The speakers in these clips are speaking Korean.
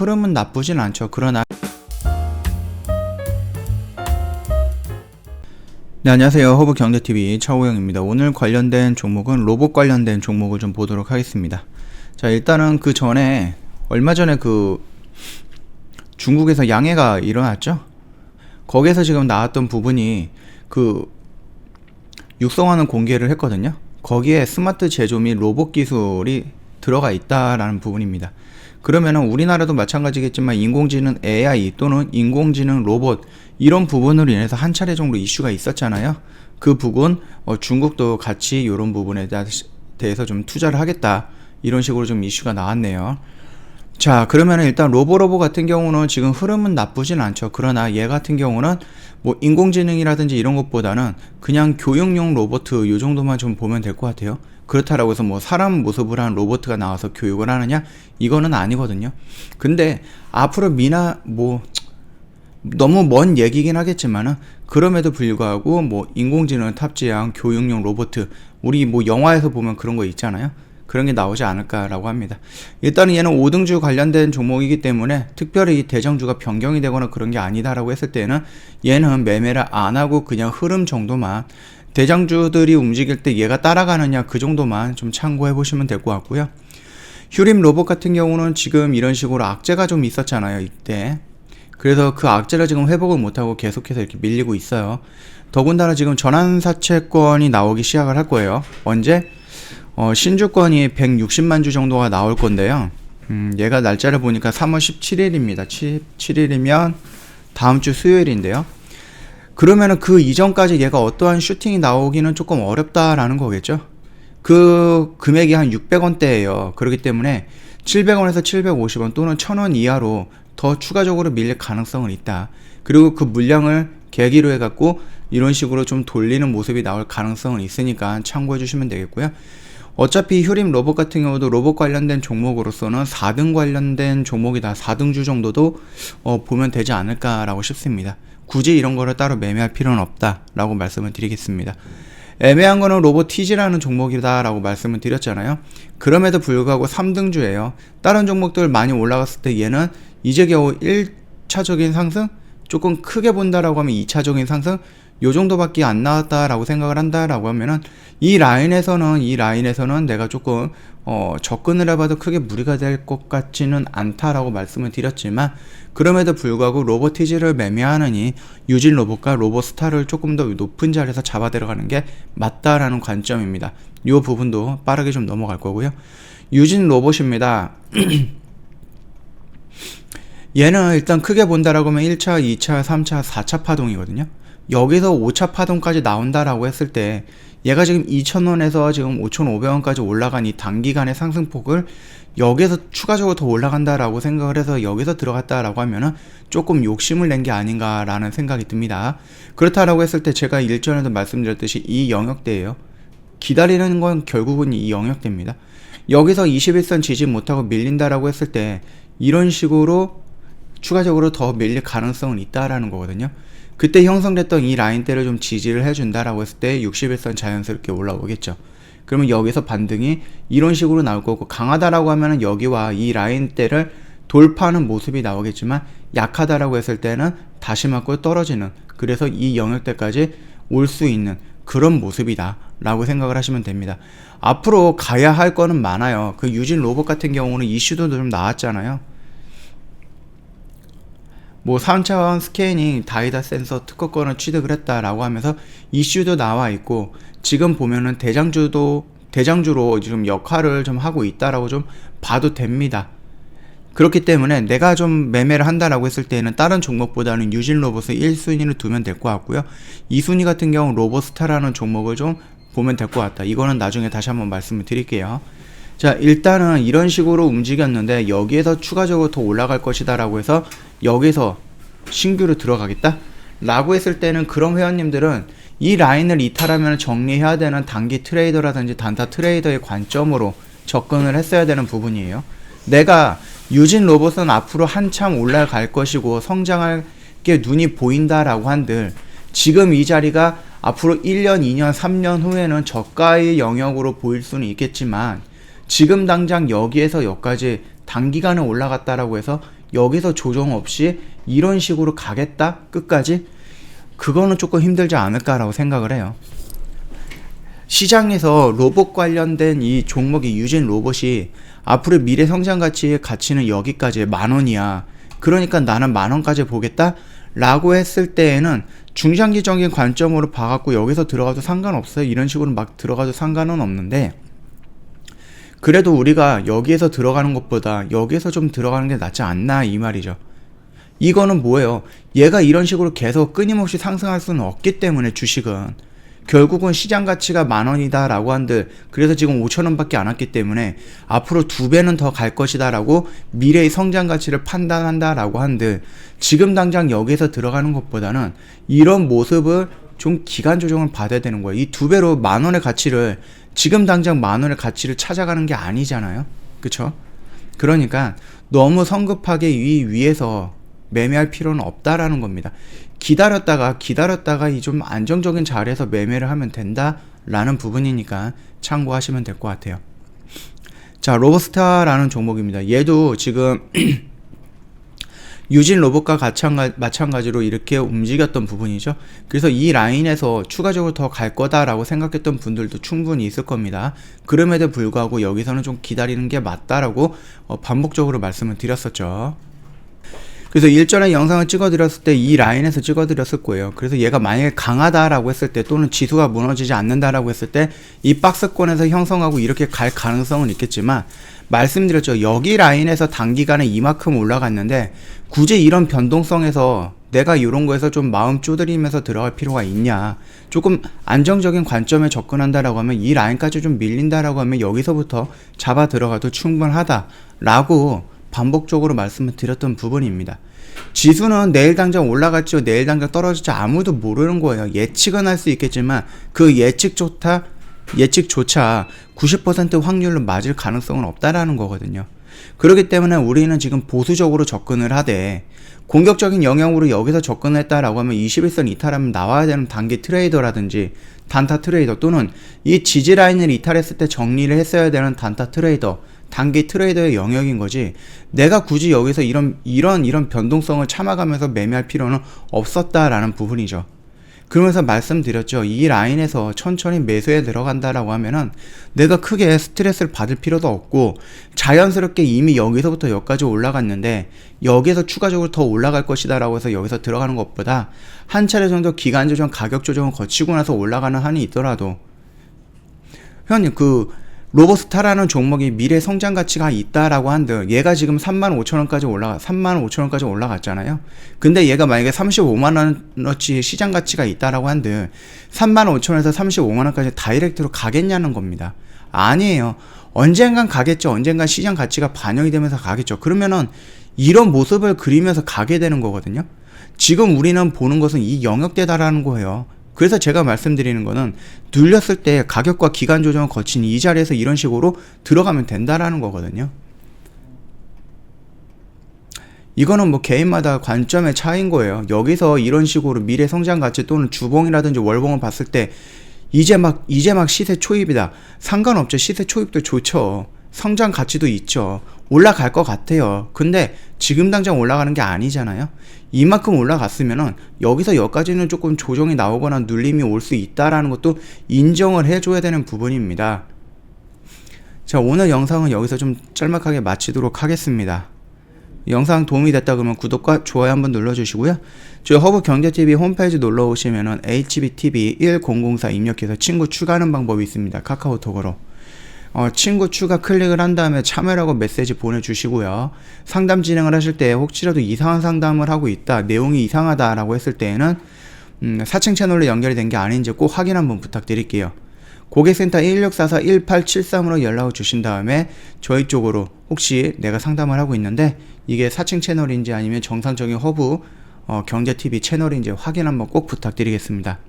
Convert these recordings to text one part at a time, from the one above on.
흐름은 나쁘진 않죠. 그러나 네, 안녕하세요. 허브경제TV 차우영입니다. 오늘 관련된 종목은 로봇 관련된 종목을 좀 보도록 하겠습니다. 자, 일단은 그 전에 얼마 전에 그 중국에서 양해가 일어났죠. 거기에서 지금 나왔던 부분이 그 육성하는 공개를 했거든요. 거기에 스마트 제조 및 로봇 기술이 들어가 있다라는 부분입니다. 그러면은 우리나라도 마찬가지겠지만 인공지능 AI 또는 인공지능 로봇 이런 부분으로 인해서 한 차례 정도 이슈가 있었잖아요. 그 부분 중국도 같이 이런 부분에 대해서 좀 투자를 하겠다 이런 식으로 좀 이슈가 나왔네요. 자, 그러면은 일단 로보로보 같은 경우는 지금 흐름은 나쁘진 않죠. 그러나 얘 같은 경우는 뭐 인공지능이라든지 이런 것보다는 그냥 교육용 로봇 요 정도만 좀 보면 될 것 같아요. 그렇다라고 해서 뭐 사람 모습을 한 로봇가 나와서 교육을 하느냐? 이거는 아니거든요. 근데 앞으로 뭐 너무 먼 얘기긴 하겠지만은 그럼에도 불구하고 뭐 인공지능을 탑재한 교육용 로봇 우리 뭐 영화에서 보면 그런 거 있잖아요. 그런 게 나오지 않을까라고 합니다. 일단은 얘는 5등주 관련된 종목이기 때문에 특별히 대장주가 변경이 되거나 그런 게 아니다라고 했을 때는 얘는 매매를 안 하고 그냥 흐름 정도만 대장주들이 움직일 때 얘가 따라가느냐 그 정도만 좀 참고해 보시면 될 것 같고요. 휴림 로봇 같은 경우는 지금 이런 식으로 악재가 좀 있었잖아요, 이때. 그래서 그 악재를 지금 회복을 못하고 계속해서 이렇게 밀리고 있어요. 더군다나 지금 전환사채권이 나오기 시작을 할 거예요. 언제? 신주권이 160만 주 정도가 나올 건데요. 얘가 날짜를 보니까 3월 17일입니다. 17일이면 다음 주 수요일인데요. 그러면은 그 이전까지 얘가 어떠한 슈팅이 나오기는 조금 어렵다라는 거겠죠. 그 금액이 한 600원대예요. 그렇기 때문에 700원에서 750원 또는 1000원 이하로 더 추가적으로 밀릴 가능성은 있다. 그리고 그 물량을 계기로 해갖고 이런 식으로 좀 돌리는 모습이 나올 가능성은 있으니까 참고해 주시면 되겠고요. 어차피 휴림 로봇 같은 경우도 로봇 관련된 종목으로서는 4등 관련된 종목이다. 4등주 정도도 보면 되지 않을까라고 싶습니다. 굳이 이런 거를 따로 매매할 필요는 없다라고 말씀을 드리겠습니다. 애매한 거는 로봇 TG라는 종목이다라고 말씀을 드렸잖아요. 그럼에도 불구하고 3등주예요. 다른 종목들 많이 올라갔을 때 얘는 이제 겨우 1차적인 상승? 조금 크게 본다라고 하면 2차적인 상승? 요 정도밖에 안 나왔다라고 생각을 한다라고 하면은 이 라인에서는 내가 조금 접근을 해봐도 크게 무리가 될 것 같지는 않다라고 말씀을 드렸지만 그럼에도 불구하고 로보티지를 매매하느니 유진 로봇과 로봇스타를 조금 더 높은 자리에서 잡아 들어가는 게 맞다라는 관점입니다. 이 부분도 빠르게 좀 넘어갈 거고요. 유진 로봇입니다. 얘는 일단 크게 본다라고 하면 1차, 2차, 3차, 4차 파동이거든요. 여기서 5차 파동까지 나온다라고 했을 때 얘가 지금 2,000원에서 지금 5,500원까지 올라간 이 단기간의 상승폭을 여기서 추가적으로 더 올라간다라고 생각을 해서 여기서 들어갔다라고 하면은 조금 욕심을 낸 게 아닌가라는 생각이 듭니다. 그렇다라고 했을 때 제가 일전에도 말씀드렸듯이 이 영역대예요. 기다리는 건 결국은 이 영역대입니다. 여기서 21선 지지 못하고 밀린다라고 했을 때 이런 식으로 추가적으로 더 밀릴 가능성은 있다라는 거거든요. 그때 형성됐던 이 라인대를 좀 지지를 해준다라고 했을 때 61선 자연스럽게 올라오겠죠. 그러면 여기서 반등이 이런 식으로 나올 거고 강하다라고 하면은 여기와 이 라인대를 돌파하는 모습이 나오겠지만 약하다라고 했을 때는 다시 맞고 떨어지는 그래서 이 영역대까지 올 수 있는 그런 모습이다 라고 생각을 하시면 됩니다. 앞으로 가야 할 거는 많아요. 그 유진 로봇 같은 경우는 이슈도 좀 나왔잖아요. 뭐 3차원 스캐닝 다이다 센서 특허권을 취득을 했다라고 하면서 이슈도 나와 있고 지금 보면은 대장주로 지금 역할을 좀 하고 있다라고 좀 봐도 됩니다. 그렇기 때문에 내가 좀 매매를 한다라고 했을 때는 다른 종목보다는 유진 로봇을 1순위를 두면 될 것 같고요. 2순위 같은 경우 로봇스타라는 종목을 좀 보면 될 것 같다. 이거는 나중에 다시 한번 말씀을 드릴게요. 자, 일단은 이런 식으로 움직였는데 여기에서 추가적으로 더 올라갈 것이다 라고 해서 여기서 신규로 들어가겠다 라고 했을 때는 그런 회원님들은 이 라인을 이탈하면 정리해야 되는 단기 트레이더라든지 단타 트레이더의 관점으로 접근을 했어야 되는 부분이에요. 내가 유진 로봇은 앞으로 한참 올라갈 것이고 성장할 게 눈이 보인다라고 한들 지금 이 자리가 앞으로 1년, 2년, 3년 후에는 저가의 영역으로 보일 수는 있겠지만 지금 당장 여기에서 여기까지 단기간에 올라갔다라고 해서 여기서 조정 없이 이런 식으로 가겠다 끝까지? 그거는 조금 힘들지 않을까라고 생각을 해요. 시장에서 로봇 관련된 이 종목이 유진 로봇이 앞으로 미래 성장 가치의 가치는 여기까지 10,000원이야. 그러니까 나는 10,000원까지 보겠다? 라고 했을 때에는 중장기적인 관점으로 봐갖고 여기서 들어가도 상관없어요. 이런 식으로 막 들어가도 상관은 없는데, 그래도 우리가 여기에서 들어가는 것보다 여기에서 좀 들어가는 게 낫지 않나 이 말이죠. 이거는 뭐예요? 얘가 이런 식으로 계속 끊임없이 상승할 수는 없기 때문에 주식은 결국은 시장 가치가 10,000원이다 라고 한들, 그래서 지금 5,000원 밖에 안 왔기 때문에 앞으로 2배는 더 갈 것이다 라고 미래의 성장 가치를 판단한다 라고 한들, 지금 당장 여기에서 들어가는 것보다는 이런 모습을 좀 기간 조정을 받아야 되는 거예요. 이 2배로 10,000원의 가치를, 지금 당장 10,000원의 가치를 찾아가는 게 아니잖아요. 그쵸? 그러니까 너무 성급하게 이 위에서 매매할 필요는 없다라는 겁니다. 기다렸다가 이 좀 안정적인 자리에서 매매를 하면 된다라는 부분이니까 참고하시면 될 것 같아요. 자, 로봇스타라는 종목입니다. 얘도 지금 유진 로봇과 마찬가지로 이렇게 움직였던 부분이죠. 그래서 이 라인에서 추가적으로 더 갈 거다라고 생각했던 분들도 충분히 있을 겁니다. 그럼에도 불구하고 여기서는 좀 기다리는 게 맞다라고 반복적으로 말씀을 드렸었죠. 그래서 일전에 영상을 찍어드렸을 때 이 라인에서 찍어드렸을 거예요. 그래서 얘가 만약에 강하다라고 했을 때, 또는 지수가 무너지지 않는다라고 했을 때 이 박스권에서 형성하고 이렇게 갈 가능성은 있겠지만, 말씀드렸죠. 여기 라인에서 단기간에 이만큼 올라갔는데 굳이 이런 변동성에서 내가 이런 거에서 좀 마음 쪼들이면서 들어갈 필요가 있냐. 조금 안정적인 관점에 접근한다라고 하면, 이 라인까지 좀 밀린다라고 하면 여기서부터 잡아 들어가도 충분하다라고 반복적으로 말씀을 드렸던 부분입니다. 지수는 내일 당장 올라갔죠, 내일 당장 떨어질지 아무도 모르는 거예요. 예측은 할 수 있겠지만 그 예측조차 90% 확률로 맞을 가능성은 없다라는 거거든요. 그렇기 때문에 우리는 지금 보수적으로 접근을 하되, 공격적인 영역으로 여기서 접근했다라고 하면 21선 이탈하면 나와야 되는 단기 트레이더라든지 단타 트레이더, 또는 이 지지 라인을 이탈했을 때 정리를 했어야 되는 단타 트레이더, 단기 트레이더의 영역인 거지, 내가 굳이 여기서 이런 변동성을 참아가면서 매매할 필요는 없었다라는 부분이죠. 그러면서 말씀드렸죠. 이 라인에서 천천히 매수에 들어간다라고 하면은 내가 크게 스트레스를 받을 필요도 없고, 자연스럽게 이미 여기서부터 여기까지 올라갔는데 여기에서 추가적으로 더 올라갈 것이다 라고 해서 여기서 들어가는 것보다 한 차례 정도 기간 조정, 가격 조정을 거치고 나서 올라가는 한이 있더라도, 형님, 로봇스타라는 종목이 미래 성장 가치가 있다라고 한들, 얘가 지금 35,000원까지 올라갔잖아요. 근데 얘가 만약에 350,000원어치 시장 가치가 있다라고 한들 35,000원에서 350,000원까지 다이렉트로 가겠냐는 겁니다. 아니에요. 언젠간 가겠죠. 언젠간 시장 가치가 반영이 되면서 가겠죠. 그러면은 이런 모습을 그리면서 가게 되는 거거든요. 지금 우리는 보는 것은 이 영역대다라는 거예요. 그래서 제가 말씀드리는 거는, 눌렸을 때 가격과 기간 조정을 거친 이 자리에서 이런 식으로 들어가면 된다라는 거거든요. 이거는 뭐 개인마다 관점의 차이인 거예요. 여기서 이런 식으로 미래 성장 가치 또는 주봉이라든지 월봉을 봤을 때 이제 막 시세 초입이다. 상관없죠. 시세 초입도 좋죠. 성장 가치도 있죠. 올라갈 것 같아요. 근데 지금 당장 올라가는 게 아니잖아요. 이만큼 올라갔으면은 여기서 여기까지는 조금 조정이 나오거나 눌림이 올 수 있다라는 것도 인정을 해줘야 되는 부분입니다. 자, 오늘 영상은 여기서 좀 짤막하게 마치도록 하겠습니다. 영상 도움이 됐다 그러면 구독과 좋아요 한번 눌러주시고요. 저희 허브경제TV 홈페이지 놀러 오시면은 HBTV1004 입력해서 친구 추가하는 방법이 있습니다. 카카오톡으로. 친구 추가 클릭을 한 다음에 참여라고 메시지 보내주시고요. 상담 진행을 하실 때 혹시라도 이상한 상담을 하고 있다, 내용이 이상하다라고 했을 때에는 사칭 채널로 연결이 된 게 아닌지 꼭 확인 한번 부탁드릴게요. 고객센터 1644-1873으로 연락을 주신 다음에 저희 쪽으로 혹시 내가 상담을 하고 있는데 이게 사칭 채널인지 아니면 정상적인 허브 경제TV 채널인지 확인 한번 꼭 부탁드리겠습니다.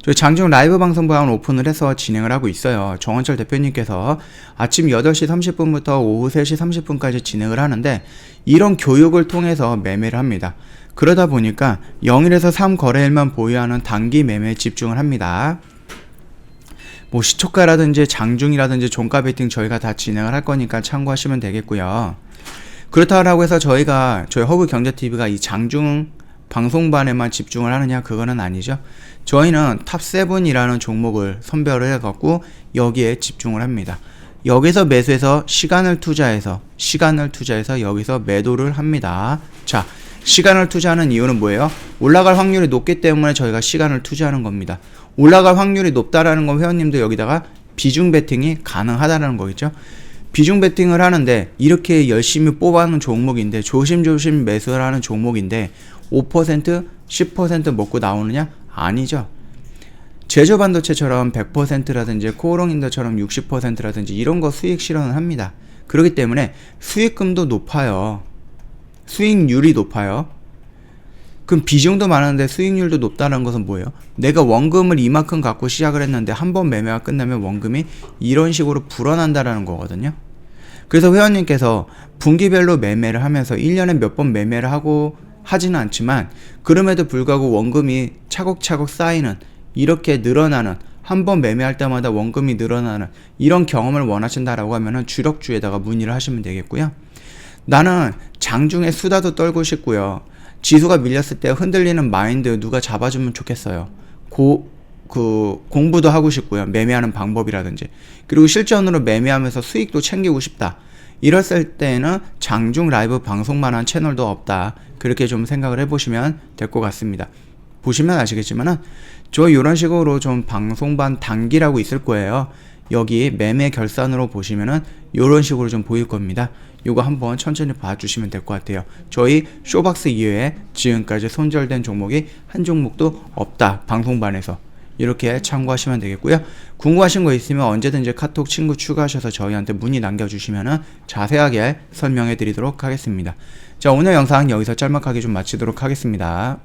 저희 장중 라이브 방송 방을 오픈을 해서 진행을 하고 있어요. 정원철 대표님께서 아침 8시 30분부터 오후 3시 30분까지 진행을 하는데, 이런 교육을 통해서 매매를 합니다. 그러다 보니까 0일에서 3 거래일만 보유하는 단기 매매에 집중을 합니다. 뭐 시초가라든지 장중이라든지 종가 베팅 저희가 다 진행을 할 거니까 참고하시면 되겠고요. 그렇다고 해서 저희 허브 경제TV가 이 장중 방송반에만 집중을 하느냐, 그거는 아니죠. 저희는 탑7이라는 종목을 선별을 해갖고 여기에 집중을 합니다. 여기서 매수해서 시간을 투자해서 여기서 매도를 합니다. 자, 시간을 투자하는 이유는 뭐예요? 올라갈 확률이 높기 때문에 저희가 시간을 투자하는 겁니다. 올라갈 확률이 높다라는 건 회원님도 여기다가 비중 베팅이 가능하다는 거겠죠. 비중 베팅을 하는데 이렇게 열심히 뽑아놓은 종목인데, 조심조심 매수를 하는 종목인데 5%, 10% 먹고 나오느냐? 아니죠. 제조반도체처럼 100%라든지 코오롱인더처럼 60%라든지 이런 거 수익 실현을 합니다. 그렇기 때문에 수익금도 높아요. 수익률이 높아요. 그럼 비중도 많은데 수익률도 높다는 것은 뭐예요? 내가 원금을 이만큼 갖고 시작을 했는데 한 번 매매가 끝나면 원금이 이런 식으로 불어난다라는 거거든요. 그래서 회원님께서 분기별로 매매를 하면서 1년에 몇 번 매매를 하고 하지는 않지만, 그럼에도 불구하고 원금이 차곡차곡 쌓이는, 이렇게 늘어나는, 한 번 매매할 때마다 원금이 늘어나는 이런 경험을 원하신다라고 하면은 주력주에다가 문의를 하시면 되겠고요. 나는 장중에 수다도 떨고 싶고요. 지수가 밀렸을 때 흔들리는 마인드 누가 잡아주면 좋겠어요. 공부도 하고 싶고요. 매매하는 방법이라든지. 그리고 실전으로 매매하면서 수익도 챙기고 싶다. 이랬을 때는 장중 라이브 방송만한 채널도 없다. 그렇게 좀 생각을 해보시면 될 것 같습니다. 보시면 아시겠지만은 저 이런 식으로 좀 방송반 단기라고 있을 거예요. 여기 매매 결산으로 보시면은 이런 식으로 좀 보일 겁니다. 요거 한번 천천히 봐주시면 될 것 같아요. 저희 쇼박스 이외에 지금까지 손절된 종목이 한 종목도 없다. 방송반에서. 이렇게 참고하시면 되겠고요. 궁금하신 거 있으면 언제든지 카톡 친구 추가하셔서 저희한테 문의 남겨주시면 자세하게 설명해 드리도록 하겠습니다. 자, 오늘 영상 여기서 짤막하게 좀 마치도록 하겠습니다.